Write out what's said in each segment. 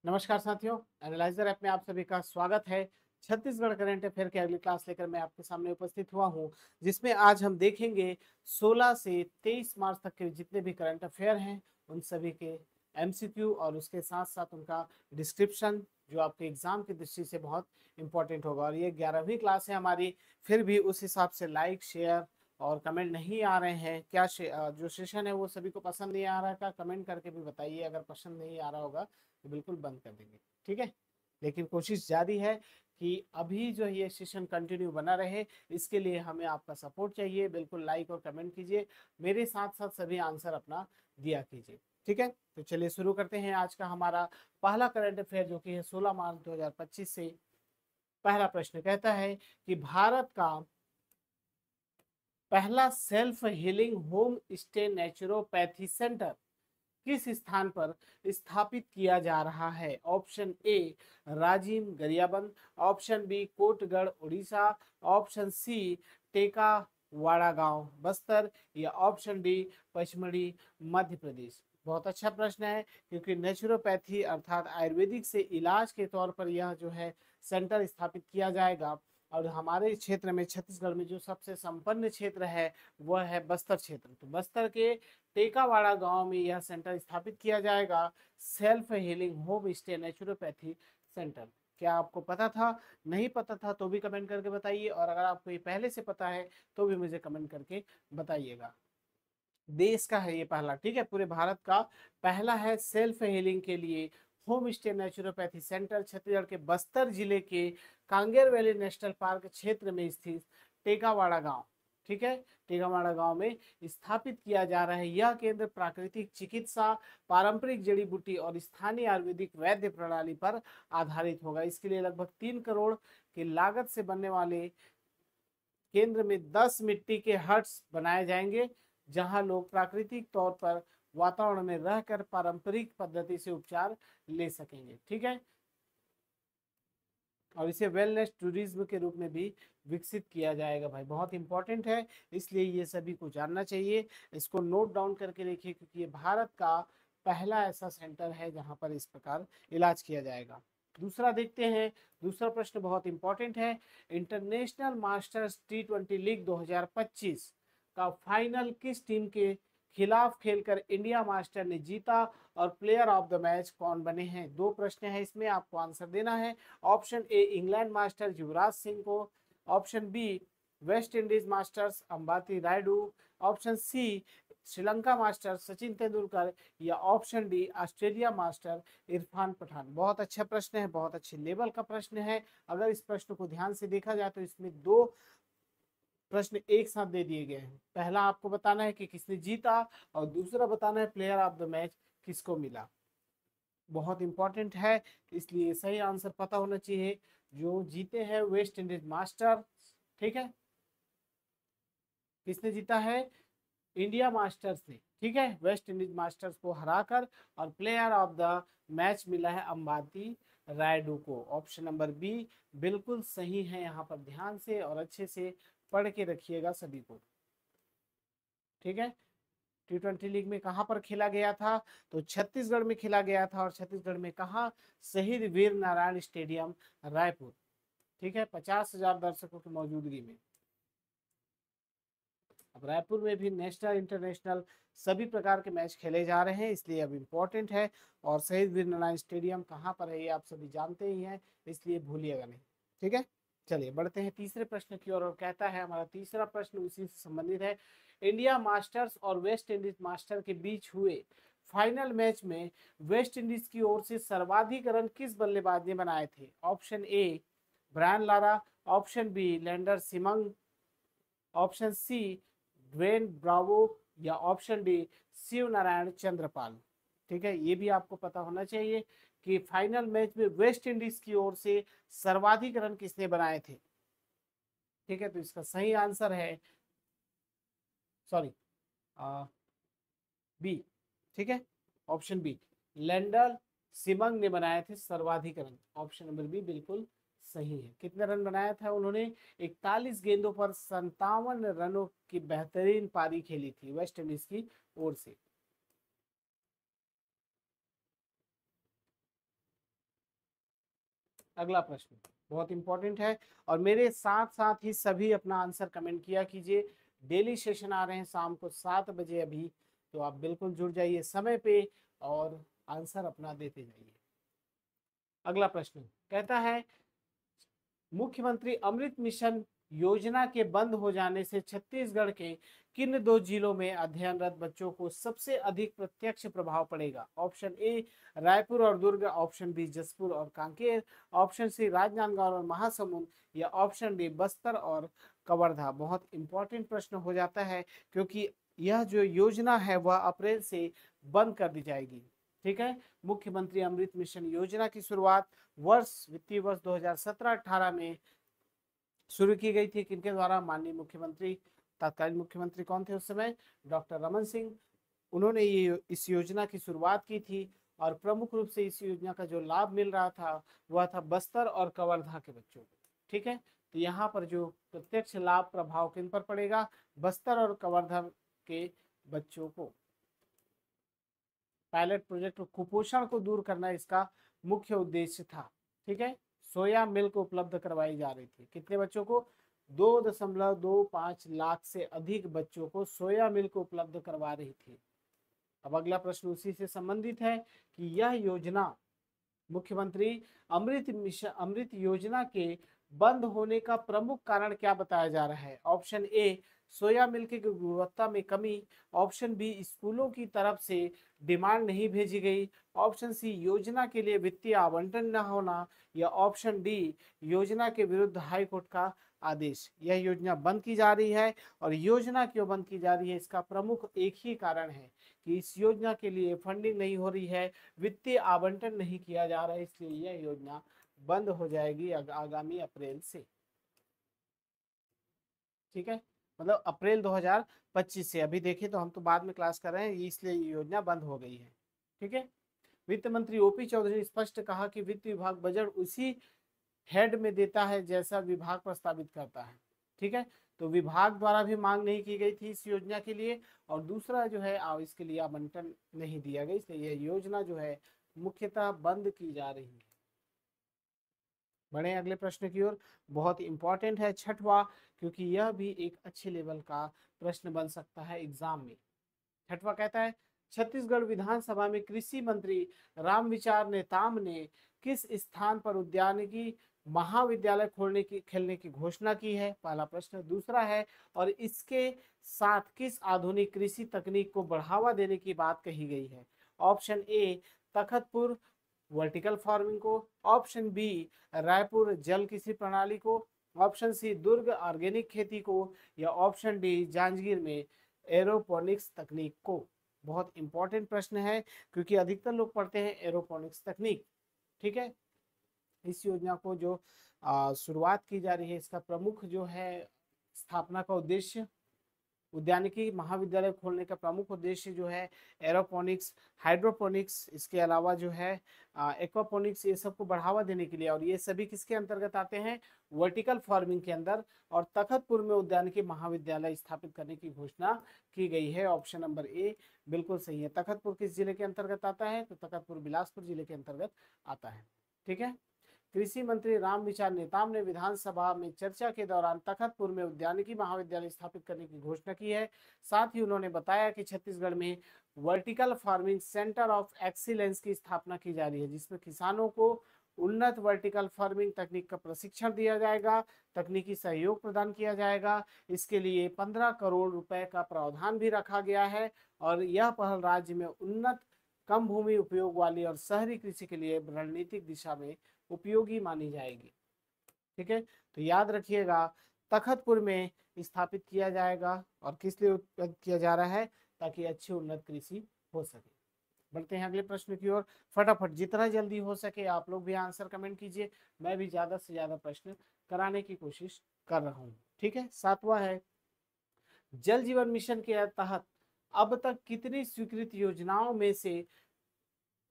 नमस्कार साथियों, analyser app में आप सभी का स्वागत है। छत्तीसगढ़ करंट अफेयर की अगली क्लास लेकर मैं आपके सामने उपस्थित हुआ हूं, जिसमें आज हम देखेंगे 16 से 23 मार्च तक के जितने भी करंट अफेयर हैं उन सभी के एमसीक्यू और उसके साथ साथ उनका डिस्क्रिप्शन, जो आपके एग्जाम की दृष्टि से बहुत इंपॉर्टेंट होगा। और ये 11वीं क्लास है हमारी, फिर भी उस हिसाब से लाइक शेयर और कमेंट नहीं आ रहे हैं क्या? जो सेशन है वो सभी को पसंद नहीं आ रहा है क्या? कमेंट करके भी बताइए। अगर पसंद नहीं आ रहा होगा तो बिल्कुल बंद कर देंगे, ठीक है। लेकिन कोशिश जारी है कि अभी जो ये सेशन कंटिन्यू बना रहे, इसके लिए हमें आपका सपोर्ट चाहिए। बिल्कुल लाइक और कमेंट कीजिए, मेरे साथ साथ सभी आंसर अपना दिया कीजिए, ठीक है। तो चलिए शुरू करते हैं आज का हमारा पहला करंट अफेयर, जो कि है 16 मार्च 2025 से। पहला प्रश्न कहता है कि भारत का पहला self healing home stay naturopathy centre किस स्थान पर स्थापित किया जा रहा है? Option A Rajim Gariaband, option B Kotgarh Orissa, option C Tekawada गांव बस्तर, या ऑप्शन डी पचमढ़ी मध्य प्रदेश। बहुत अच्छा प्रश्न है, क्योंकि नेचुरोपैथी अर्थात आयुर्वेदिक से इलाज के तौर पर यह जो है सेंटर स्थापित किया जाएगा। और हमारे क्षेत्र में, छत्तीसगढ़ में जो सबसे संपन्न क्षेत्र है वह है बस्तर क्षेत्र। तो बस्तर के टेकावाड़ा गांव में यह सेंटर स्थापित किया जाएगा, self healing home stay naturopathy centre. क्या आपको पता था? नहीं पता था तो भी कमेंट करके बताइए, और अगर आपको ये पहले से पता है तो भी मुझे कमेंट करके बताइएगा। देश का है ये पहला, ठीक है, पूरे भारत का पहला है सेल्फ हीलिंग के लिए home stay naturopathy centre, Chhattisgarh के बस्तर जिले के कांगेर वैली नेशनल पार्क क्षेत्र में स्थित टेकावाड़ा गांव, ठीक है, टेकावाड़ा गांव में स्थापित किया जा रहा है। यह केंद्र प्राकृतिक चिकित्सा, पारंपरिक जड़ी बूटी और स्थानीय आयुर्वेदिक वैद्य प्रणाली पर आधारित होगा। इसके लिए लगभग 3 करोड़ की लागत से बनने वाले केंद्र में 10 मिट्टी के हट्स बनाए जाएंगे, जहां लोग प्राकृतिक तौर पर वातावरण में रहकर पारंपरिक पद्धति से उपचार ले सकेंगे, ठीक है। और इसे वेलनेस टूरिज्म के रूप में भी विकसित किया जाएगा। भाई बहुत इंपॉर्टेंट है, इसलिए ये सभी को जानना चाहिए। इसको नोट डाउन करके देखिए, क्योंकि ये भारत का पहला ऐसा सेंटर है जहां पर इस प्रकार इलाज किया जाएगा। दूसरा देखते हैं, दूसरा प्रश्न बहुत इंपॉर्टेंट है। इंटरनेशनल मास्टर्स T20 लीग 2025 का फाइनल किस टीम के खिलाफ खेलकर इंडिया मास्टर ने जीता, और प्लेयर ऑफ द मैच कौन बने हैं? दो प्रश्न है, इसमें आपको आंसर देना है। Option A England master Yuvraj Singh को, option B West Indies masters Ambati Rayudu, option C Sri Lanka master Sachin Tendulkar, या option D Australia master Irfan Pathan. बहुत अच्छा प्रश्न है, बहुत अच्छे लेवल का प्रश्न है। अगर इस प्रश्न को ध्यान से देखा जाए तो इसमें दो प्रश्न एक साथ दे दिए गए हैं। पहला आपको बताना है कि किसने जीता, और दूसरा बताना है प्लेयर ऑफ द मैच किसको मिला। बहुत इंपॉर्टेंट है, इसलिए सही आंसर पता होना चाहिए। जो जीते हैं वेस्ट इंडीज मास्टर, ठीक है, किसने जीता है? इंडिया मास्टर्स ने, ठीक है, वेस्ट इंडीज मास्टर्स को हराकर। और प्लेयर ऑफ द मैच मिला है अंबाती रायडू को। ऑप्शन नंबर बी बिल्कुल सही है। यहाँ पर ध्यान से और अच्छे से पढ़ के रखिएगा सभी को, ठीक है। T20 लीग में कहां पर खेला गया था? तो छत्तीसगढ़ में खेला गया था। और छत्तीसगढ़ में कहा? शहीद वीर नारायण स्टेडियम रायपुर, ठीक है, 50,000 दर्शकों की मौजूदगी में। अब रायपुर में भी नेशनल इंटरनेशनल सभी प्रकार के मैच खेले जा रहे हैं, इसलिए अब इम्पोर्टेंट है। और शहीद वीर नारायण स्टेडियम कहाँ पर है ये आप सभी जानते ही हैं, इसलिए भूलिएगा नहीं, ठीक है। चलिए बढ़ते हैं तीसरे प्रश्न की ओर। और कहता है हमारा तीसरा प्रश्न उसी से संबंधित है। इंडिया मास्टर्स और वेस्ट इंडीज मास्टर के बीच हुए फाइनल मैच में वेस्ट इंडीज की ओर से सर्वाधिक रन किस बल्लेबाज ने बनाए थे? Option A Brian Lara, option B Lendl Simmons, option C Dwayne Bravo, या option D Shivnarine Chanderpaul. ठीक है, ये भी आपको पता होना चाहिए कि फाइनल मैच में वेस्ट इंडीज की ओर से सर्वाधिक रन किसने बनाए थे। ठीक है, तो इसका सही आंसर है, सॉरी, बी, ठीक है, ऑप्शन बी लैंडर सिमंग ने बनाए थे सर्वाधिक रन। ऑप्शन नंबर बी बिल्कुल सही है। कितने रन बनाया था उन्होंने? 41 गेंदों पर 57 रनों की बेहतरीन पारी खेली थी वेस्ट इंडीज की ओर से। अगला प्रश्न बहुत इंपॉर्टेंट है और मेरे साथ साथ ही सभी अपना आंसर कमेंट किया कीजिए। डेली सेशन आ रहे हैं शाम को 7 बजे अभी, तो आप बिल्कुल जुड़ जाइए समय पे और आंसर अपना देते जाइए। अगला प्रश्न कहता है मुख्यमंत्री अमृत मिशन योजना के बंद हो जाने से छत्तीसगढ़ के किन 2 जिलों में अध्ययनरत बच्चों को सबसे अधिक प्रत्यक्ष प्रभाव पड़ेगा? ऑप्शन ए रायपुर और दुर्ग, ऑप्शन बी जसपुर और कांकेर, ऑप्शन सी राजनांदगांव और महासमुंद, या ऑप्शन डी बस्तर और कवर्धा। बहुत इंपॉर्टेंट प्रश्न हो जाता है क्योंकि यह जो योजना है वह अप्रैल से बंद कर दी जाएगी। ठीक है, मुख्यमंत्री अमृत मिशन योजना की शुरुआत वित्तीय वर्ष 2017-18 में शुरू की गई थी। किनके द्वारा? माननीय मुख्यमंत्री, तत्कालीन मुख्यमंत्री कौन थे उस समय? डॉक्टर रमन सिंह। उन्होंने ये इस योजना की शुरुआत की थी और प्रमुख रूप से इस योजना का जो लाभ मिल रहा था वह था बस्तर और कवर्धा के बच्चों को। ठीक है, तो यहाँ पर जो प्रत्यक्ष लाभ प्रभाव किन पर पड़ेगा? बस्तर और कवर्धा के बच्चों को। पायलट प्रोजेक्ट कुपोषण को दूर करना इसका मुख्य उद्देश्य था। ठीक है, सोया मिल्क उपलब्ध करवाई जा रही थी। कितने बच्चों को? 2.25 लाख से अधिक बच्चों को सोया मिल्क उपलब्ध करवा रही थी। अब अगला प्रश्न उसी से संबंधित है कि यह योजना मुख्यमंत्री अमृत योजना के बंद होने का प्रमुख कारण क्या बताया जा रहा है? ऑप्शन ए सोया मिल्क की गुणवत्ता में कमी, ऑप्शन बी स्कूलों की तरफ से डिमांड नहीं भेजी गई, ऑप्शन सी योजना के लिए वित्तीय आवंटन न होना, या ऑप्शन डी योजना के विरुद्ध हाई कोर्ट का आदेश। यह योजना बंद की जा रही है और योजना क्यों बंद की जा रही है इसका प्रमुख एक ही कारण है कि इस योजना के लिए फंडिंग नहीं हो रही है, वित्तीय आवंटन नहीं किया जा रहा है, इसलिए यह योजना बंद हो जाएगी आगामी अप्रैल से। ठीक है, मतलब अप्रैल 2025 से। अभी देखें तो हम तो बाद में क्लास कर रहे हैं, इसलिए ये योजना बंद हो गई है। ठीक है, वित्त मंत्री ओपी चौधरी ने स्पष्ट कहा कि वित्त विभाग बजट उसी हेड में देता है जैसा विभाग प्रस्तावित करता है। ठीक है, तो विभाग द्वारा भी मांग नहीं की गई थी इस योजना के लिए, और दूसरा जो है इसके लिए आवंटन नहीं दिया गया, इसलिए यह योजना जो है मुख्यतः बंद की जा रही है। बढ़े अगले प्रश्न की ओर। बहुत इंपॉर्टेंट है छठवां, क्योंकि यह भी एक अच्छे लेवल का प्रश्न बन सकता है एग्जाम में। छठवां कहता है छत्तीसगढ़ विधानसभा में कृषि मंत्री रामविचार नेताम ने किस स्थान पर उद्यानिकी महाविद्यालय खेलने की घोषणा की है? पहला प्रश्न। दूसरा है और इसके साथ किस आधुनिक कृषि तकनीक को बढ़ावा देने की बात कही गई है? ऑप्शन ए तखतपुर वर्टिकल फार्मिंग को, ऑप्शन बी रायपुर जल कृषि प्रणाली को, ऑप्शन सी दुर्ग ऑर्गेनिक खेती को, या ऑप्शन डी जांजगीर में एरोपोनिक्स तकनीक को। बहुत इंपॉर्टेंट प्रश्न है क्योंकि अधिकतर लोग पढ़ते हैं एरोपोनिक्स तकनीक। ठीक है, इस योजना को जो शुरुआत की जा रही है इसका प्रमुख जो है स्थापना का उद्देश्य, उद्यानिकी महाविद्यालय खोलने का प्रमुख उद्देश्य जो है एरोपोनिक्स, हाइड्रोपोनिक्स, इसके अलावा जो है एक्वापोनिक्स, ये सबको बढ़ावा देने के लिए, और ये सभी किसके अंतर्गत आते हैं? वर्टिकल फार्मिंग के अंदर। और तखतपुर में उद्यानिकी महाविद्यालय स्थापित करने की घोषणा की गई है। ऑप्शन नंबर ए बिल्कुल सही है। तखतपुर किस जिले के अंतर्गत आता है? तो तखतपुर बिलासपुर जिले के अंतर्गत आता है। ठीक है, कृषि मंत्री रामविचार नेताम ने विधानसभा में चर्चा के दौरान तखतपुर में उद्यानिकी महाविद्यालय स्थापित करने की घोषणा की है। साथ ही उन्होंने बताया कि छत्तीसगढ़ में vertical farming centre of excellence की स्थापना की जा रही है, जिसमें किसानों को उन्नत वर्टिकल फार्मिंग तकनीक का प्रशिक्षण दिया जाएगा, तकनीकी सहयोग प्रदान किया जाएगा। इसके लिए 15 करोड़ रुपए का प्रावधान भी रखा गया है और यह पहल राज्य में उन्नत कम भूमि उपयोग वाली और शहरी कृषि के लिए रणनीतिक दिशा में उपयोगी मानी जाएगी। ठीक है, तो याद रखिएगा तखतपुर में स्थापित किया जाएगा और किस लिए उत्पादित किया जा रहा है? ताकि अच्छी उन्नत कृषि हो सके। बढ़ते हैं अगले प्रश्न की ओर। फटाफट जितना जल्दी हो सके आप लोग भी आंसर कमेंट कीजिए, मैं भी ज्यादा से ज्यादा प्रश्न कराने की कोशिश कर रहा हूँ। ठीक है, सातवां है जल जीवन मिशन के तहत अब तक कितनी स्वीकृत योजनाओं में से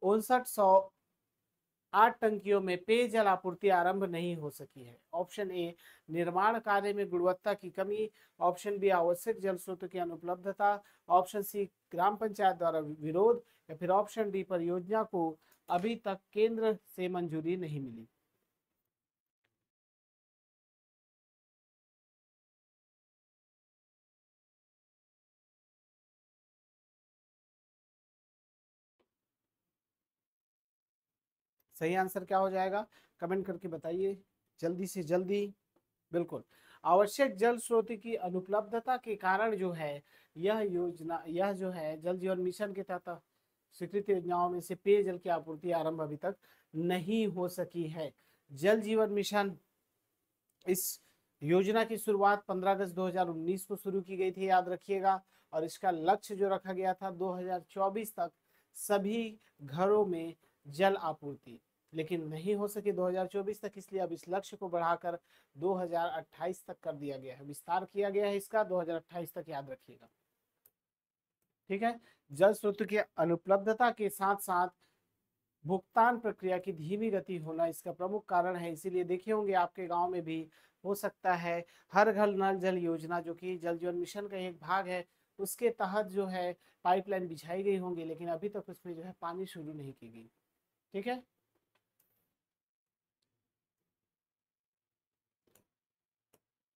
5908 टंकियों में पेयजल आपूर्ति आरंभ नहीं हो सकी है? ऑप्शन ए निर्माण कार्य में गुणवत्ता की कमी, ऑप्शन बी आवश्यक जल स्रोतों की अनुपलब्धता, ऑप्शन सी ग्राम पंचायत द्वारा विरोध, या फिर ऑप्शन डी परियोजना को अभी तक केंद्र से मंजूरी नहीं मिली। सही आंसर क्या हो जाएगा, कमेंट करके बताइए जल्दी से जल्दी। बिल्कुल, आवश्यक जल स्रोत की अनुपलब्धता के कारण जो है यह जो है जल जीवन मिशन के तहत स्वीकृत योजनाओं में से पेयजल की आपूर्ति आरंभ अभी तक नहीं हो सकी है। जल जीवन मिशन, इस योजना की शुरुआत 15 अगस्त 2019 को शुरू की गई थी, याद रखिएगा। और इसका लक्ष्य जो रखा गया था 2024 तक सभी घरों में जल आपूर्ति, लेकिन नहीं हो सके 2024 तक, इसलिए अब इस लक्ष्य को बढ़ाकर 2028 तक कर दिया गया है, विस्तार किया गया है इसका 2028 तक, याद रखिएगा। ठीक है, जल स्रोत की अनुपलब्धता के साथ साथ भुगतान प्रक्रिया की धीमी गति होना इसका प्रमुख कारण है। इसीलिए देखे होंगे आपके गांव में भी हो सकता है हर घर नल जल योजना, जो कि जल जीवन मिशन का एक भाग है, उसके तहत जो है पाइपलाइन बिछाई गई होंगी, लेकिन अभी तक उसमें जो है पानी शुरू नहीं की गई। ठीक है,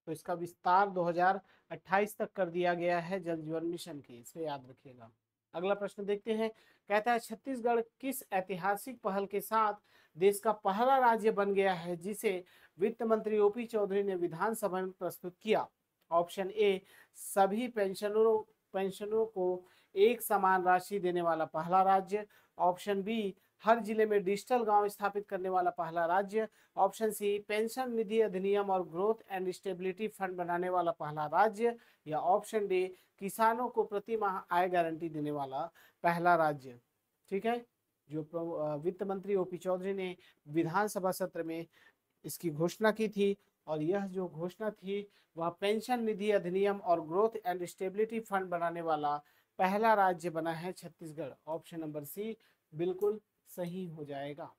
तो इसका विस्तार 2028 तक कर दिया गया है जल जीवन मिशन की, इसे याद रखिएगा। अगला प्रश्न देखते हैं, कहता है छत्तीसगढ़ किस ऐतिहासिक पहल के साथ देश का पहला राज्य बन गया है जिसे वित्त मंत्री ओपी चौधरी ने विधानसभा में प्रस्तुत किया। ऑप्शन ए, सभी पेंशनरों को एक समान राशि देने वाला पहला राज्य। ऑप्शन बी, हर जिले में डिजिटल गांव स्थापित करने वाला पहला राज्य। ऑप्शन सी, पेंशन निधि अधिनियम और ग्रोथ एंड स्टेबिलिटी फंड बनाने वाला पहला राज्य। या ऑप्शन डी, किसानों को प्रति माह आय गारंटी देने वाला पहला राज्य। ठीक है, जो वित्त मंत्री ओपी चौधरी ने विधानसभा सत्र में इसकी घोषणा की थी, और यह जो घोषणा थी वह पेंशन निधि अधिनियम और ग्रोथ एंड स्टेबिलिटी फंड बनाने वाला पहला राज्य बना है छत्तीसगढ़। ऑप्शन नंबर सी बिल्कुल सही हो जाएगा।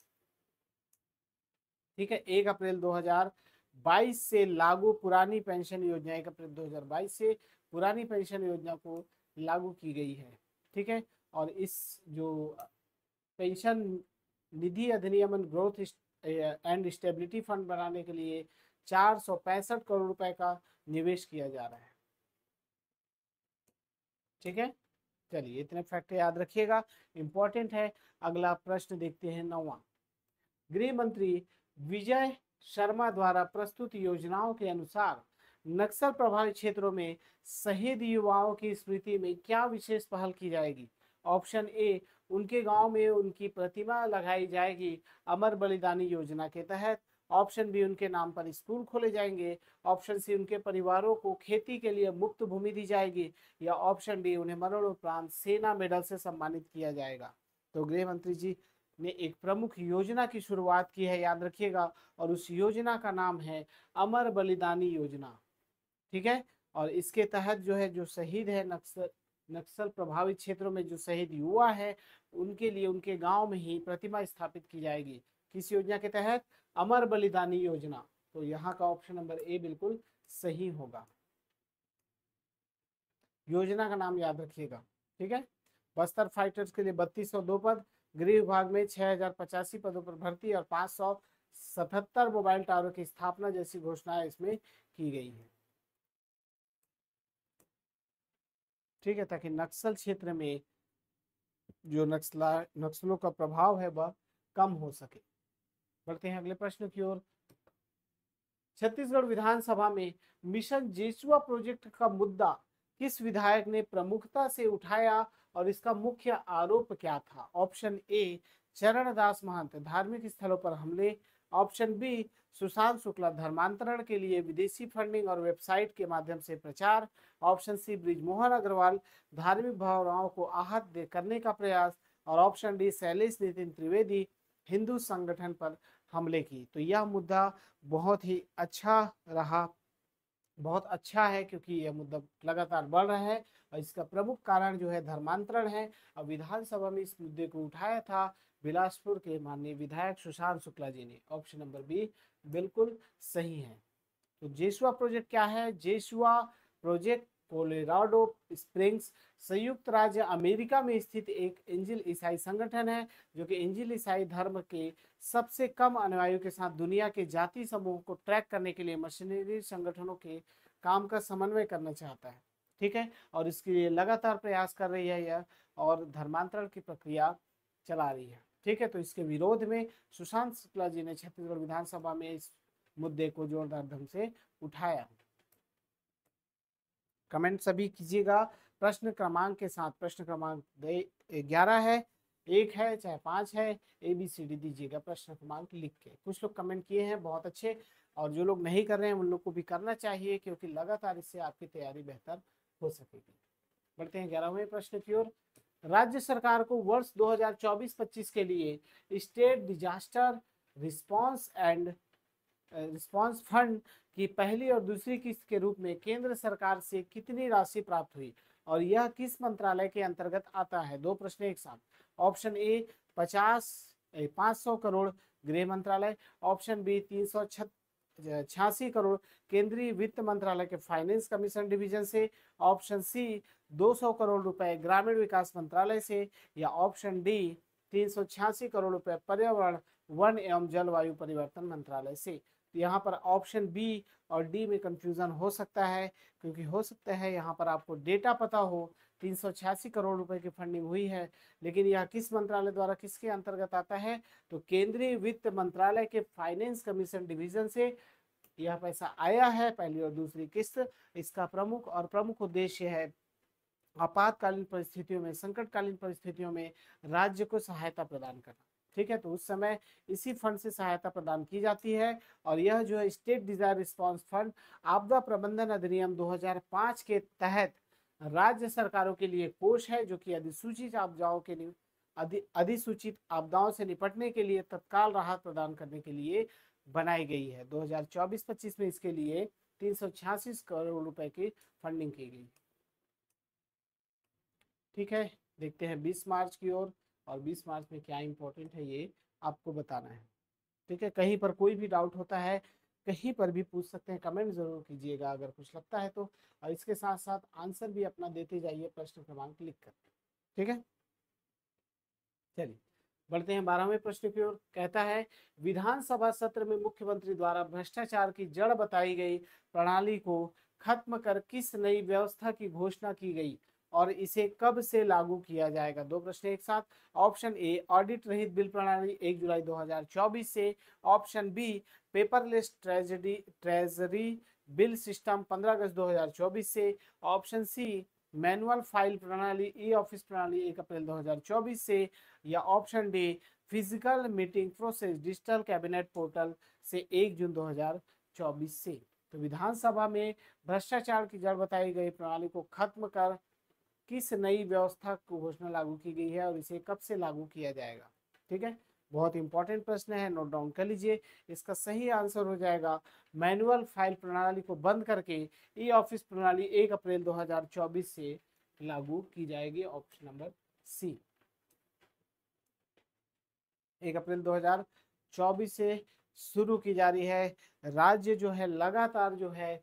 ठीक है, 1 अप्रैल 2022 से लागू पुरानी पेंशन योजना, 1 अप्रैल 2022 से पुरानी पेंशन योजना को लागू की गई है। ठीक है, और इस जो पेंशन निधि अधिनियम and growth and stability fund बनाने के लिए 465 करोड़ रुपए का निवेश किया जा रहा है। ठीक है, चलिए इतने फैक्ट याद रखिएगा, इंपॉर्टेंट है। अगला प्रश्न देखते हैं 9वां। गृह मंत्री विजय शर्मा द्वारा प्रस्तुत योजनाओं के अनुसार नक्सल प्रभावित क्षेत्रों में शहीद युवाओं की स्मृति में क्या विशेष पहल की जाएगी। ऑप्शन ए, उनके गांव में उनकी प्रतिमा लगाई जाएगी अमर बलिदानी योजना के तहत। ऑप्शन बी, उनके नाम पर स्कूल खोले जाएंगे। ऑप्शन सी, उनके परिवारों को खेती के लिए मुक्त भूमि दी जाएगी। या ऑप्शन डी, उन्हें मरणोपरांत सेना मेडल से सम्मानित किया जाएगा। तो गृह मंत्री जी ने एक प्रमुख योजना की शुरुआत की है, याद रखिएगा, और उस योजना का नाम है अमर बलिदानी योजना। ठीक है, और इसके तहत जो है जो शहीद है नक्सल प्रभावित क्षेत्रों में जो शहीद युवा है उनके लिए उनके गांव में ही प्रतिमा स्थापित की जाएगी। किस योजना के तहत? अमर बलिदानी योजना। तो यहाँ का ऑप्शन नंबर ए बिल्कुल सही होगा। योजना का नाम याद रखिएगा। ठीक है, बस्तर फाइटर्स के लिए 3202 पद, गृह विभाग में 6085 पदों पर भर्ती और 577 मोबाइल टावरों की स्थापना जैसी घोषणाएं इसमें की गई है। ठीक है, ताकि नक्सल क्षेत्र में जो नक्सलों का प्रभाव है वह कम हो सके। बढ़ते हैं अगले प्रश्न की ओर। छत्तीसगढ़ विधानसभा में मिशन जेसुआ प्रोजेक्ट का मुद्दा किस विधायक ने प्रमुखता से उठाया और इसका मुख्य आरोप क्या था? ऑप्शन ए, चरणदास महंत, धार्मिक स्थलों पर हमले। ऑप्शन बी, सुशांत शुक्ला, धर्मांतरण के लिए विदेशी फंडिंग और वेबसाइट के माध्यम से प्रचार। ऑप्शन सी, ब्रिजमोहन अग्रवाल, धार्मिक भावनाओं को आहत करने का प्रयास। और ऑप्शन डी, शैलेश नितिन त्रिवेदी, हिंदू संगठन पर हमले की। तो यह मुद्दा बहुत ही अच्छा रहा, बहुत अच्छा है, क्योंकि यह मुद्दा लगातार बढ़ रहा है और इसका प्रमुख कारण जो है धर्मांतरण है। और विधानसभा में इस मुद्दे को उठाया था बिलासपुर के माननीय विधायक सुशांत शुक्ला जी ने। ऑप्शन नंबर बी बिल्कुल सही है। तो जेसुआ प्रोजेक्ट क्या है? जेसुआ प्रोजेक्ट कोलोराडो स्प्रिंग्स, संयुक्त राज्य अमेरिका में स्थित एक एंजिल ईसाई संगठन है, जो कि एंजिल ईसाई धर्म के सबसे कम अनुयायियों के साथ दुनिया के जाति समूह को ट्रैक करने के लिए मशीनरी संगठनों के काम का समन्वय करना चाहता है। ठीक है, और इसके लिए लगातार प्रयास कर रही है यह, और धर्मांतरण की प्रक्रिया चला रही है। ठीक है, तो इसके विरोध में सुशांत शुक्ला जी ने छत्तीसगढ़ विधानसभा में इस मुद्दे को जोरदार ढंग से उठाया। कमेंट सभी कीजिएगा प्रश्न क्रमांक के साथ। प्रश्न क्रमांक 11 है, 1 है, चाहे 5 है, ABCD दीजिएगा प्रश्न क्रमांक लिख के। कुछ लोग कमेंट किए हैं, बहुत अच्छे, और जो लोग नहीं कर रहे हैं उन लोग को भी करना चाहिए, क्योंकि लगातार इससे आपकी तैयारी बेहतर हो सकेगी। बढ़ते हैं 11वें प्रश्न की ओर। राज्य सरकार को वर्ष 2024-25 के लिए स्टेट डिजास्टर रिस्पांस फंड की पहली और दूसरी किस्त के रूप में केंद्र सरकार से कितनी राशि प्राप्त हुई और यह किस मंत्रालय के अंतर्गत आता है? दो प्रश्न एक साथ। ऑप्शन ए 500 करोड़ गृह मंत्रालय, ऑप्शन बी 386 करोड़ केंद्रीय वित्त मंत्रालय के फाइनेंस कमीशन डिवीजन से, ऑप्शन सी 200 करोड़ रुपए ग्रामीण विकास मंत्रालय से, या ऑप्शन डी 386 करोड़ रुपए पर्यावरण वन एवं जलवायु परिवर्तन मंत्रालय से। यहाँ पर ऑप्शन बी और डी में कंफ्यूजन हो सकता है, क्योंकि हो सकता है यहाँ पर आपको डेटा पता हो 386 करोड़ रुपए की फंडिंग हुई है, लेकिन यह किस मंत्रालय द्वारा किसके अंतर्गत आता है? तो केंद्रीय वित्त मंत्रालय के फाइनेंस कमीशन डिवीजन से यह पैसा आया है, पहली और दूसरी किस्त। इसका प्रमुख उद्देश्य है आपातकालीन परिस्थितियों में, संकटकालीन परिस्थितियों में राज्य को सहायता प्रदान करना। ठीक है, तो उस समय इसी फंड से सहायता प्रदान की जाती है, और यह जो है स्टेट डिजास्टर रिस्पांस फंड आपदा प्रबंधन अधिनियम 2005 के तहत राज्य सरकारों के लिए कोष है, जो कि अधिसूचित आपदाओं से निपटने के लिए तत्काल राहत प्रदान करने के लिए बनाई गई है। 2024-25 में इसके लिए 386 करोड़ रुपए की फंडिंग की गई। ठीक है, देखते हैं 20 मार्च की ओर, और 20 मार्च में क्या इंपॉर्टेंट है ये आपको बताना है। ठीक है, कहीं पर कोई भी डाउट होता है कहीं पर भी पूछ सकते हैं, कमेंट जरूर कीजिएगा अगर कुछ लगता है तो, और इसके साथ साथ आंसर भी अपना देते जाइए प्रश्न क्रमांक लिख कर। ठीक है, चलिए बढ़ते हैं 12वें प्रश्न की ओर। कहता है विधानसभा सत्र में मुख्यमंत्री द्वारा भ्रष्टाचार की जड़ बताई गई प्रणाली को खत्म कर किस नई व्यवस्था की घोषणा की गई और इसे कब से लागू किया जाएगा? दो प्रश्न एक साथ। ऑप्शन ए ऑडिट रहित बिल प्रणाली 1 जुलाई 2024 से, option B paperless treasury bill system 15 अगस्त 2024 से, ऑप्शन सी मैनुअल फाइल प्रणाली ई ऑफिस प्रणाली 1 अप्रैल 2024 से, या option D physical meeting process digital cabinet portal से 1 जून 2024 से। तो विधानसभा में भ्रष्टाचार की जड़ बताई गई प्रणाली को खत्म कर किस नई व्यवस्था को घोषणा लागू की गई है और इसे कब से लागू किया जाएगा? ठीक है, बहुत इंपॉर्टेंट प्रश्न है, नोट डाउन कर लीजिए। इसका सही आंसर हो जाएगा मैनुअल फाइल प्रणाली को बंद करके ई ऑफिस प्रणाली 1 अप्रैल 2024 से लागू की जाएगी। ऑप्शन नंबर सी, 1 अप्रैल 2024 से शुरू की जा रही है। राज्य जो है लगातार जो है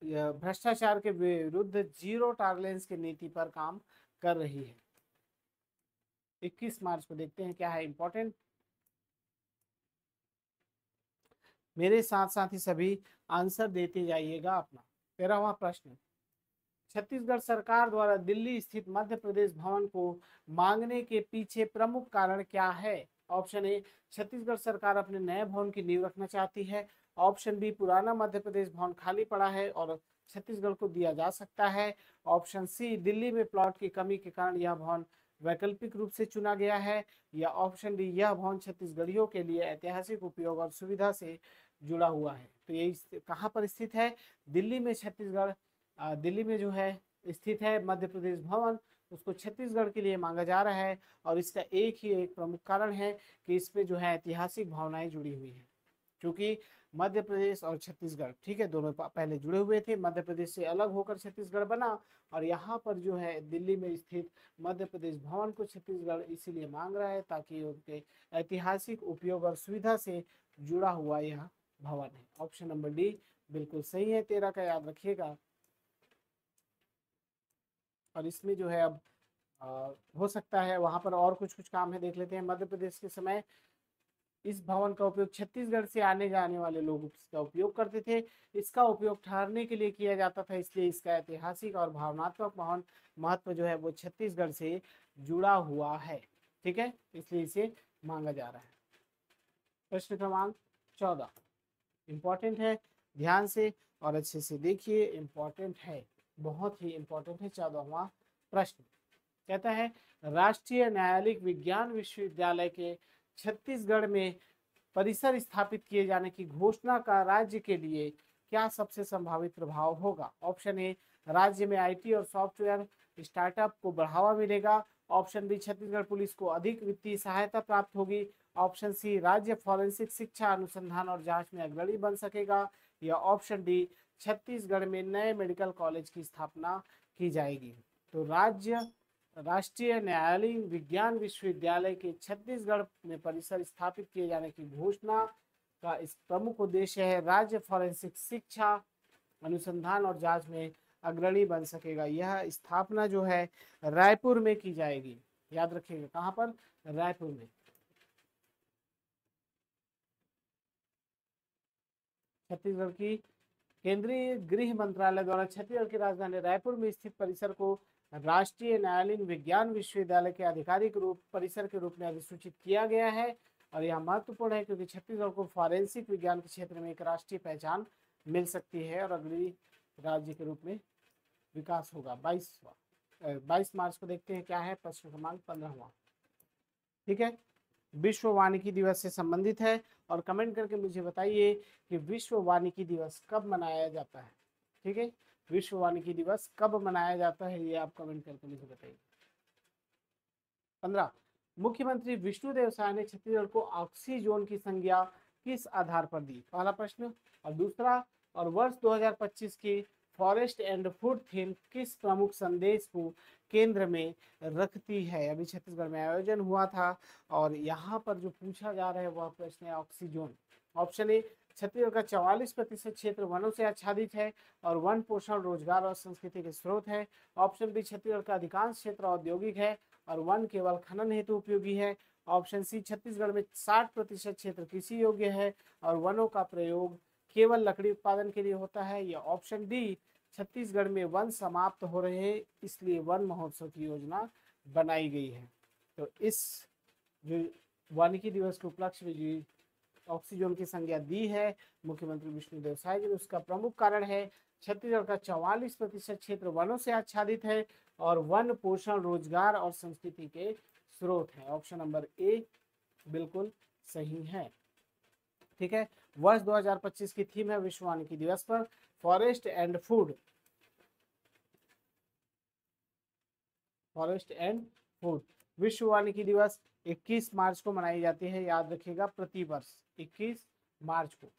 भ्रष्टाचार के विरुद्ध जीरो टॉलरेंस की नीति पर काम कर रही है। 21 मार्च को देखते हैं क्या है इंपॉर्टेंट। मेरे साथ साथ ही सभी आंसर देते जाइएगा अपना। 13वां प्रश्न, छत्तीसगढ़ सरकार द्वारा दिल्ली स्थित मध्य प्रदेश भवन को मांगने के पीछे प्रमुख कारण क्या है? ऑप्शन ए छत्तीसगढ़ सरकार अपने नए भवन की नींव रखना चाहती है, ऑप्शन बी पुराना मध्य प्रदेश भवन खाली पड़ा है और छत्तीसगढ़ को दिया जा सकता है, ऑप्शन सी दिल्ली में प्लॉट की कमी के कारण यह भवन वैकल्पिक रूप से चुना गया है, या ऑप्शन डी यह भवन छत्तीसगढ़ियों के लिए ऐतिहासिक उपयोग और सुविधा से जुड़ा हुआ है। तो ये कहाँ पर स्थित है? दिल्ली में छत्तीसगढ़ दिल्ली में जो है स्थित है मध्य प्रदेश भवन, उसको छत्तीसगढ़ के लिए मांगा जा रहा है, और इसका एक प्रमुख कारण है कि इसमें जो है ऐतिहासिक भावनाएं जुड़ी हुई है। क्योंकि मध्य प्रदेश और छत्तीसगढ़, ठीक है, दोनों पहले जुड़े हुए थे, मध्य प्रदेश से अलग होकर छत्तीसगढ़ बना, और यहाँ पर जो है दिल्ली में स्थित मध्य प्रदेश भवन को छत्तीसगढ़ इसीलिए मांग रहा है ताकि उनके ऐतिहासिक उपयोग और सुविधा से जुड़ा हुआ यह भवन है। ऑप्शन नंबर डी बिल्कुल सही है, 13 का याद रखिएगा। और इसमें जो है अब हो सकता है वहां पर और कुछ काम है, देख लेते हैं। मध्य प्रदेश के समय इस भवन का उपयोग छत्तीसगढ़ से आने जाने वाले लोग इसका उपयोग करते थे। इसका उपयोग ठहरने के लिए किया जाता था, इसलिए इसका ऐतिहासिक और भावनात्मक महत्व जो है वो छत्तीसगढ़ से जुड़ा हुआ है। ठीक है, इसलिए इसे मांगा जा रहा है। प्रश्न क्रमांक 14 इंपॉर्टेंट है, ध्यान से और अच्छे से देखिए, इंपॉर्टेंट है, बहुत ही इंपॉर्टेंट है। 14वां प्रश्न कहता है राष्ट्रीय न्यायालयिक विज्ञान विश्वविद्यालय के छत्तीसगढ़ में परिसर स्थापित किए जाने की घोषणा का राज्य के लिए क्या सबसे संभावित प्रभाव होगा। ऑप्शन ए, राज्य में आईटी और सॉफ्टवेयर स्टार्टअप को बढ़ावा मिलेगा। ऑप्शन बी, छत्तीसगढ़ पुलिस को अधिक वित्तीय सहायता प्राप्त होगी। ऑप्शन सी, राज्य फॉरेंसिक शिक्षा अनुसंधान और जांच में अग्रणी बन सकेगा। या ऑप्शन डी, छत्तीसगढ़ में नए मेडिकल कॉलेज की स्थापना की जाएगी। तो राष्ट्रीय न्यायालयिक विज्ञान विश्वविद्यालय के छत्तीसगढ़ में परिसर स्थापित किए जाने की घोषणा का इस प्रमुख उद्देश्य है राज्य फॉरेंसिक शिक्षा अनुसंधान और जांच में अग्रणी बन सकेगा। यह स्थापना जो है रायपुर में की जाएगी, याद रखिएगा, कहां पर, रायपुर में। छत्तीसगढ़ की केंद्रीय गृह मंत्रालय द्वारा छत्तीसगढ़ की राजधानी रायपुर में स्थित परिसर को राष्ट्रीय न्यायालयिक विज्ञान विश्वविद्यालय के आधिकारिक रूप परिसर के रूप में अधिसूचित किया गया है। और यह महत्वपूर्ण है क्योंकि छत्तीसगढ़ को फॉरेंसिक विज्ञान के क्षेत्र में एक राष्ट्रीय पहचान मिल सकती है और अग्रणी राज्य के रूप में विकास होगा। 22 मार्च को देखते हैं क्या है, प्रश्न क्रमांक 15वां। ठीक है, विश्व वानिकी दिवस से संबंधित है और कमेंट करके मुझे बताइए कि विश्व वानिकी दिवस कब मनाया जाता है। ठीक है, विश्व वानिकी दिवस कब मनाया जाता है, ये आप कमेंट करके मुझे बताइए। 15, मुख्यमंत्री विष्णुदेव साय ने छत्तीसगढ़ को ऑक्सीजोन की संज्ञा किस आधार पर दी, पहला प्रश्न। और दूसरा, और वर्ष 2025 की फॉरेस्ट एंड फूड थीम किस प्रमुख संदेश को केंद्र में रखती है। अभी छत्तीसगढ़ में आयोजन हुआ था और यहाँ पर जो पूछा जा रहा है वह प्रश्न है ऑक्सीजोन। ऑप्शन ए, छत्तीसगढ़ का 44% क्षेत्र वनों से आच्छादित है और वन पोषण, रोजगार और संस्कृति के स्रोत है। ऑप्शन बी, छत्तीसगढ़ का अधिकांश क्षेत्र औद्योगिक है और वन केवल खनन हेतु उपयोगी है। ऑप्शन सी, छत्तीसगढ़ में 60% क्षेत्र कृषि योग्य है और वनों का प्रयोग केवल लकड़ी उत्पादन के लिए होता है। या ऑप्शन डी, छत्तीसगढ़ में वन समाप्त हो रहे हैं इसलिए वन महोत्सव की योजना बनाई गई है। तो इस जो वानिकी दिवस के उपलक्ष्य में जो ऑक्सीजन की संज्ञा दी है मुख्यमंत्री विष्णुदेव साय जी ने, उसका प्रमुख कारण है छत्तीसगढ़ का 44% क्षेत्र वनों से आच्छादित है और वन पोषण, रोजगार और संस्कृति के स्रोत है। ऑप्शन नंबर ए बिल्कुल सही है। ठीक है, वर्ष 2025 की थीम है विश्व वानिकी दिवस पर forest and food, forest and food. विश्व वानिकी दिवस 21 मार्च को मनाई जाती है, याद रखिएगा, प्रति वर्ष 21 मार्च को।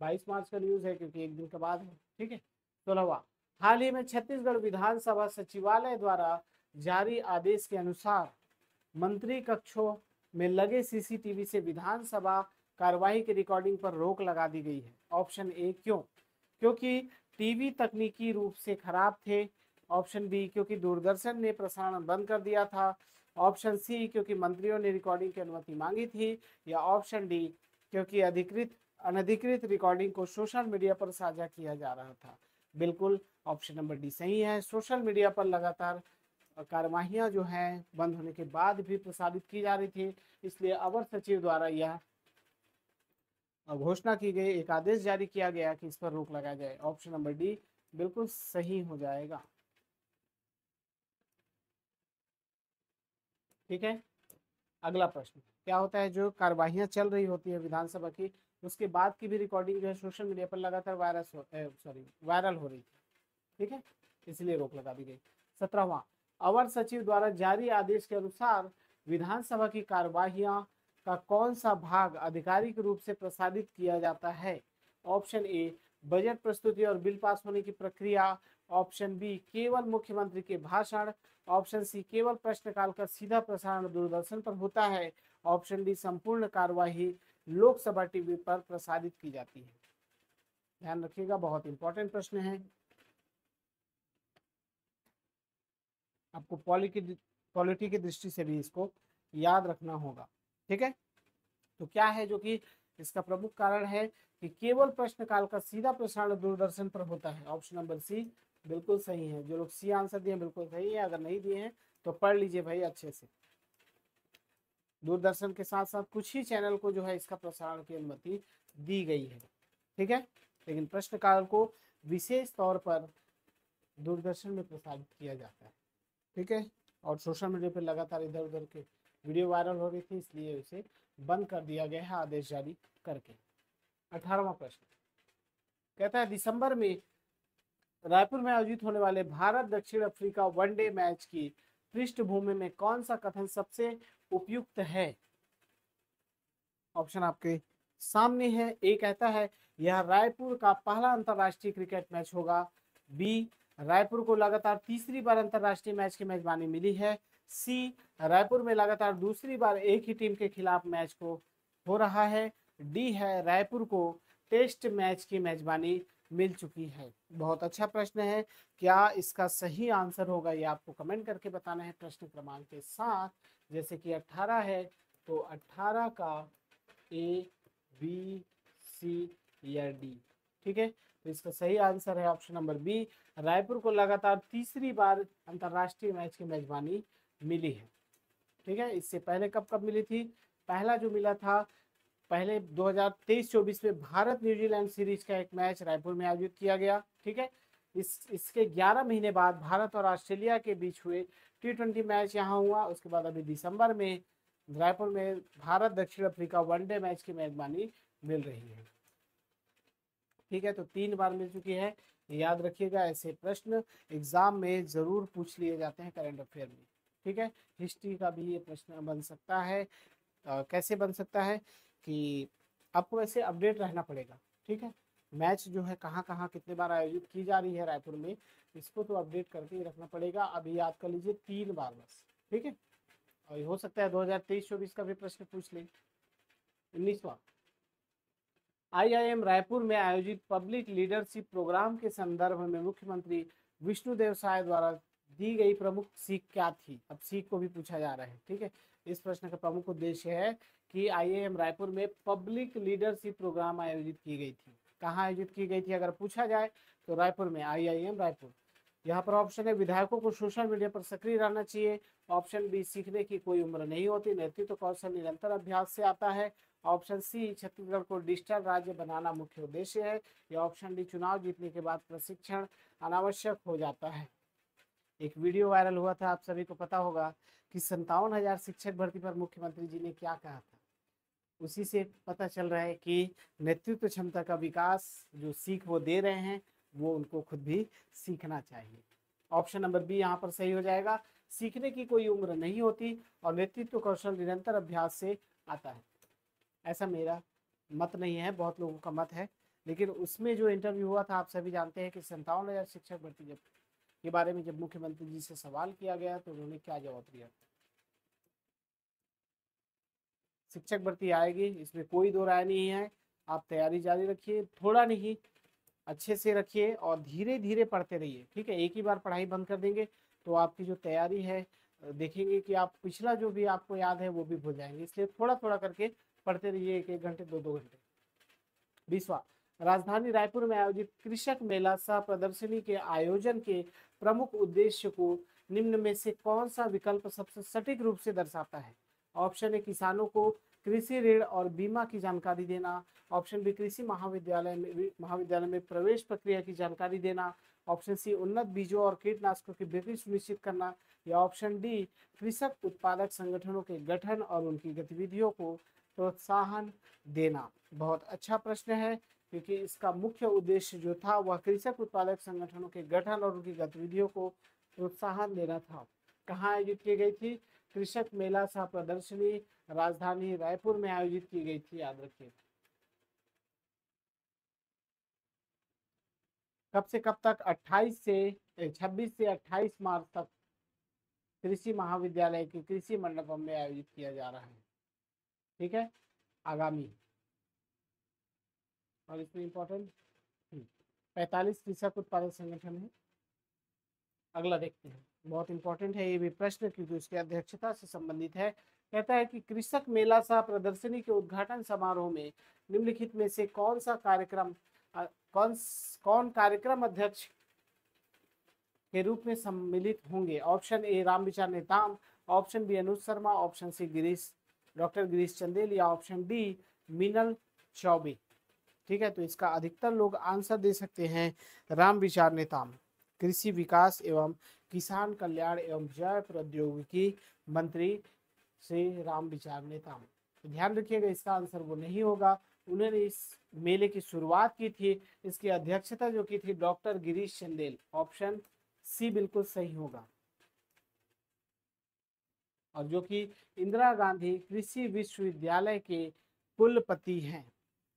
22 मार्च का न्यूज है क्योंकि एक दिन के बाद है। ठीक है, 16वां, हाल ही में छत्तीसगढ़ विधानसभा सचिवालय द्वारा जारी आदेश के अनुसार मंत्री कक्षों में लगे सीसीटीवी से विधानसभा कार्यवाही की रिकॉर्डिंग पर रोक लगा दी गई है। ऑप्शन ए, क्यों, क्योंकि टीवी तकनीकी रूप से खराब थे। ऑप्शन बी, क्योंकि दूरदर्शन ने प्रसारण बंद कर दिया था। ऑप्शन सी, क्योंकि मंत्रियों ने रिकॉर्डिंग की अनुमति मांगी थी। या ऑप्शन डी, क्योंकि अनधिकृत रिकॉर्डिंग को सोशल मीडिया पर साझा किया जा रहा था। बिल्कुल ऑप्शन नंबर डी सही है। सोशल मीडिया पर लगातार कार्यवाहियां जो हैं बंद होने के बाद भी प्रसारित की जा रही थी, इसलिए अवर सचिव द्वारा यह घोषणा की गई, एक आदेश जारी किया गया कि इस पर रोक लगाया जाए। ऑप्शन नंबर डी बिल्कुल सही हो जाएगा। ठीक है, अगला प्रश्न क्या होता है, जो कार्यवाहियां चल रही होती है विधानसभा की उसके बाद की भी रिकॉर्डिंग जो है सोशल मीडिया पर लगातार वायरल हो रही थी। ठीक है, इसलिए रोक लगा दी गई। 17वां, अवर सचिव द्वारा जारी आदेश के अनुसार विधानसभा की कार्यवाहियां का कौन सा भाग आधिकारिक रूप से प्रसारित किया जाता है। ऑप्शन ए, बजट प्रस्तुति और बिल पास होने की प्रक्रिया। ऑप्शन बी, केवल मुख्यमंत्री के भाषण। ऑप्शन सी, केवल प्रश्नकाल का सीधा प्रसारण दूरदर्शन पर होता है। ऑप्शन डी, संपूर्ण कार्यवाही लोकसभा टीवी पर प्रसारित की जाती है। ध्यान रखिएगा, बहुत इंपॉर्टेंट प्रश्न है, आपको पॉलिटी की दृष्टि से भी इसको याद रखना होगा। ठीक है, तो क्या है जो कि इसका प्रमुख कारण है कि केवल प्रश्नकाल का सीधा प्रसारण दूरदर्शन पर होता है। ऑप्शन नंबर सी बिल्कुल सही है। जो लोग सी आंसर दिए बिल्कुल सही है, अगर नहीं दिए हैं तो पढ़ लीजिए भाई अच्छे से। दूरदर्शन के साथ साथ कुछ ही चैनल को जो है इसका प्रसारण की अनुमति दी गई है, ठीक है। लेकिन प्रश्नकाल को विशेष तौर पर दूरदर्शन में प्रसारित किया जाता है, ठीक है। और सोशल मीडिया पर लगातार इधर उधर के वीडियो वायरल हो रही थी, इसलिए उसे बंद कर दिया गया है आदेश जारी करके। 18वां प्रश्न कहता है दिसंबर में रायपुर में आयोजित होने वाले भारत दक्षिण अफ्रीका वनडे मैच की पृष्ठभूमि में कौन सा कथन सबसे उपयुक्त है? ऑप्शन आपके सामने है। ए कहता है यह रायपुर का पहला अंतरराष्ट्रीय क्रिकेट मैच होगा। बी रायपुर को लगातार तीसरी बार अंतरराष्ट्रीय मैच की मेजबानी मिली है। सी रायपुर में लगातार दूसरी बार एक ही टीम के खिलाफ मैच को हो रहा है। डी है रायपुर को टेस्ट मैच की मेजबानी मिल चुकी है। बहुत अच्छा प्रश्न है। क्या इसका सही आंसर होगा ये आपको कमेंट करके बताना है प्रश्न क्रमांक के साथ। जैसे कि 18 है तो 18 का ए, बी, सी या डी, ठीक है। तो इसका सही आंसर है ऑप्शन नंबर बी, रायपुर को लगातार तीसरी बार अंतरराष्ट्रीय मैच की मेजबानी मिली है, ठीक है। इससे पहले कब कब मिली थी? पहला जो मिला था पहले 2023-24 में भारत न्यूजीलैंड सीरीज का एक मैच रायपुर में आयोजित किया गया, ठीक है। इसके 11 महीने बाद भारत और ऑस्ट्रेलिया के बीच हुए T20 मैच यहाँ हुआ। उसके बाद अभी दिसंबर में रायपुर में भारत दक्षिण अफ्रीका वनडे मैच की मेजबानी मिल रही है, ठीक है। तो 3 बार मिल चुकी है। याद रखिएगा, ऐसे प्रश्न एग्जाम में जरूर पूछ लिए जाते हैं करंट अफेयर में, ठीक है। हिस्ट्री का भी ये प्रश्न बन सकता है। कैसे बन सकता है कि आपको ऐसे अपडेट रहना पड़ेगा, ठीक है। मैच जो है कहाँ कहाँ कितने बार आयोजित की जा रही है रायपुर में, इसको तो अपडेट करके ही रखना पड़ेगा। अभी याद कर लीजिए 3 बार बस, ठीक है। और हो सकता है 2023-24 का भी प्रश्न पूछ ले। 19वां IIM रायपुर में आयोजित पब्लिक लीडरशिप प्रोग्राम के संदर्भ में मुख्यमंत्री विष्णुदेव साय द्वारा दी गई प्रमुख सीख क्या थी? अब सीख को भी पूछा जा रहा है, ठीक है। इस प्रश्न का प्रमुख उद्देश्य है कि IIM रायपुर में पब्लिक लीडरशिप प्रोग्राम आयोजित की गई थी। कहाँ आयोजित की गई थी अगर पूछा जाए तो रायपुर में, IIM रायपुर। यहाँ पर ऑप्शन है विधायकों को सोशल मीडिया पर सक्रिय रहना चाहिए। ऑप्शन बी सीखने की कोई उम्र नहीं होती, नेतृत्व कौशल निरंतर अभ्यास से आता है। ऑप्शन सी छत्तीसगढ़ को डिजिटल राज्य बनाना मुख्य उद्देश्य है। या ऑप्शन डी चुनाव जीतने के बाद प्रशिक्षण अनावश्यक हो जाता है। एक वीडियो वायरल हुआ था, आप सभी को पता होगा कि 57,000 शिक्षक भर्ती पर मुख्यमंत्री जी ने क्या कहा था। उसी से पता चल रहा है कि नेतृत्व क्षमता का विकास जो सीख वो दे रहे हैं वो उनको खुद भी सीखना चाहिए। ऑप्शन नंबर बी यहाँ पर सही हो जाएगा। सीखने की कोई उम्र नहीं होती और नेतृत्व कौशल निरंतर अभ्यास से आता है। ऐसा मेरा मत नहीं है, बहुत लोगों का मत है। लेकिन उसमें जो इंटरव्यू हुआ था आप सभी जानते हैं कि 57,000 शिक्षक भर्ती जब के बारे में जब मुख्यमंत्री जी से सवाल किया गया तो उन्होंने क्या जवाब दिया? शिक्षक भर्ती आएगी, इसमें कोई दो राय नहीं है। आप तैयारी जारी रखिए, थोड़ा नहीं अच्छे से रखिए और धीरे धीरे पढ़ते रहिए, ठीक है। एक ही बार पढ़ाई बंद कर देंगे तो आपकी जो तैयारी है देखेंगे कि आप पिछला जो भी आपको याद है वो भी भूल जाएंगे। इसलिए थोड़ा थोड़ा करके पढ़ते रहिए, 1-1 घंटे 2-2 घंटे। 20वां राजधानी रायपुर में आयोजित कृषक मेला सह प्रदर्शनी के आयोजन के प्रमुख उद्देश्य को निम्न में से कौन सा विकल्प सबसे सटीक रूप से दर्शाता है? ऑप्शन ए किसानों को कृषि ऋण और बीमा की जानकारी देना। ऑप्शन बी कृषि महाविद्यालय में प्रवेश प्रक्रिया की जानकारी देना। ऑप्शन सी उन्नत बीजों और कीटनाशकों की बिक्री सुनिश्चित करना। या ऑप्शन डी कृषक उत्पादक संगठनों के गठन और उनकी गतिविधियों को प्रोत्साहन देना। बहुत अच्छा प्रश्न है क्योंकि इसका मुख्य उद्देश्य जो था वह कृषक उत्पादक संगठनों के गठन और उनकी गतिविधियों को प्रोत्साहन देना था। कहाँ आयोजित की गई थी? कृषक मेला सह प्रदर्शनी राजधानी रायपुर में आयोजित की गई थी, याद रखिए। कब से कब तक? 26 से 28 मार्च तक कृषि महाविद्यालय के कृषि मंडपम में आयोजित किया जा रहा है, ठीक है, आगामी। और इसमें इंपॉर्टेंट 45 कृषक उत्पादक संगठन है। अगला देखते हैं, बहुत इंपॉर्टेंट है ये भी प्रश्न क्योंकि उसकी अध्यक्षता से संबंधित है। कहता है कि कृषक मेला सह प्रदर्शनी के उद्घाटन समारोह में निम्नलिखित में से कौन सा कार्यक्रम कौन कार्यक्रम अध्यक्ष के रूप में सम्मिलित होंगे? Option A Ramvichar Netam, option B Anuj Sharma, option C Girish doctor Girish Chandel या ऑप्शन डी मीनल चौबे। ठीक है, तो इसका अधिकतर लोग आंसर दे सकते हैं रामविचार नेताम, कृषि विकास एवं किसान कल्याण एवं जैव प्रौद्योगिकी मंत्री श्री रामविचार नेताम। तो ध्यान रखिएगा इसका आंसर वो नहीं होगा। उन्होंने इस मेले की शुरुआत की थी, इसकी अध्यक्षता जो की थी doctor Girish Chandel. Option C बिल्कुल सही होगा। और जो कि इंदिरा गांधी कृषि विश्वविद्यालय के कुलपति हैं,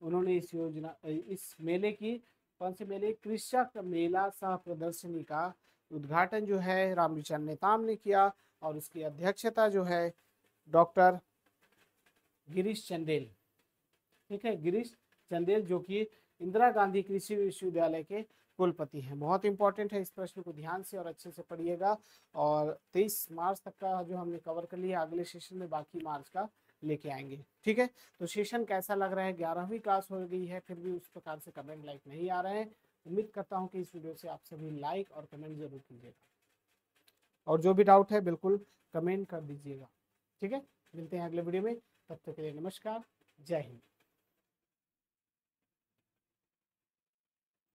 उन्होंने इस मेले की, कौन से मेले, कृषक मेला सह प्रदर्शनी का उद्घाटन जो है रामविचार नेताम ने किया और उसकी अध्यक्षता जो है डॉक्टर गिरीश चंदेल। ठीक है, गिरीश चंदेल जो कि इंदिरा गांधी कृषि विश्वविद्यालय के कुलपति हैं। बहुत इंपॉर्टेंट है, इस प्रश्न को ध्यान से और अच्छे से पढ़िएगा। और 23 मार्च तक का जो हमने कवर कर लिया, अगले सेशन में बाकी मार्च का लेके आएंगे। ठीक है, तो सेशन कैसा लग रहा है? 11वीं क्लास हो गई है, फिर भी उस प्रकार से कमेंट लाइक नहीं आ रहे हैं। उम्मीद करता हूँ कि इस वीडियो से आप सभी लाइक और कमेंट जरूर कीजिएगा, और जो भी डाउट है बिल्कुल कमेंट कर दीजिएगा। ठीक है, मिलते हैं अगले वीडियो में, तब तक के लिए नमस्कार, जय हिंद।